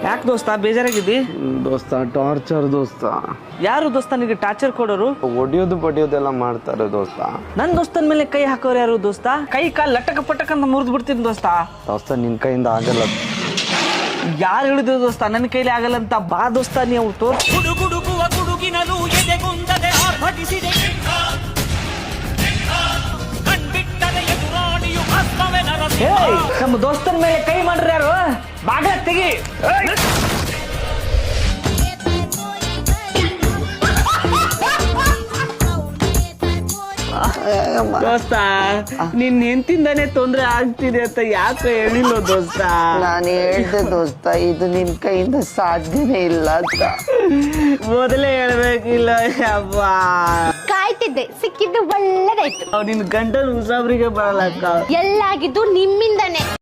ಯಾಕೆ ದೋಸ್ತ ಬೇಜಾರಾಗಿದ್ದಿ? ದೋಸ್ತ ಟಾರ್ಚರ್ ದೋಸ್ತ. ಯಾರು ದೋಸ್ತ ನಿನಗೆ ಟಾರ್ಚರ್ ಕೊಡೋರು? ಒಡಿಯೋದು ಬಡಿಯೋದೆಲ್ಲ ಮಾಡ್ತಾರೆ ದೋಸ್ತ. ನನ್ ದೋಸ್ತನ ಮೇಲೆ ಕೈ ಹಾಕೋರು ಯಾರು ದೋಸ್ತ? ಕೈ ಕಾಲ್ ಲಟಕ ಪಟಕ ಅಂತ ಮುರಿದು ಬಿಡ್ತೀನಿ ದೋಸ್ತ. ದೋಸ್ತ ನಿನ್ ಕೈಯಿಂದ ಆಗಲ್ಲ. ಯಾರು ಹೇಳಿದ್ರು ದೋಸ್ತ ನನ್ನ ಕೈಲಿ ಆಗಲ್ಲ ಅಂತ? ಬಾ ದೋಸ್ತ ನೀವು ತೋರ್. ನಮ್ಮ ದೋಸ್ತನ ಮೇಲೆ ಕೈ ಮಾಡ್ರಿ ಯಾರು? ಬಾಗ್ಲ ತೆಗಿ. ದೋಸ್ತ ನಿನ್ ಹೆಂಡತಿಂದಾನೆ ತೊಂದ್ರೆ ಆಗ್ತಿದೆ ಅಂತ ಯಾಕೆ ಹೇಳಿಲ್ಲ ದೋಸ್ತ? ನಾನು ಹೇಳ್ದೆ ದೋಸ್ತ, ಇದು ನಿನ್ ಕೈಯಿಂದ ಸಾಧ್ಯನೇ ಇಲ್ಲ ಅಂತ. ಮೊದಲೇ ಹೇಳ್ಬೇಕಿಲ್ಲ. ಅಬ್ಬಾ ಕಾಯ್ತಿದ್ದೆ, ಸಿಕ್ಕಿದ್ದು ಒಳ್ಳೇದಾಯ್ತು. ನಿನ್ ಗಂಟಲು ಉಸಾಬ್ರಿಗೆ ಬರಲ್ಲ ಅಕ್ಕ. ಎಲ್ಲಾಗಿದ್ದು ನಿಮ್ಮಿಂದಾನೆ.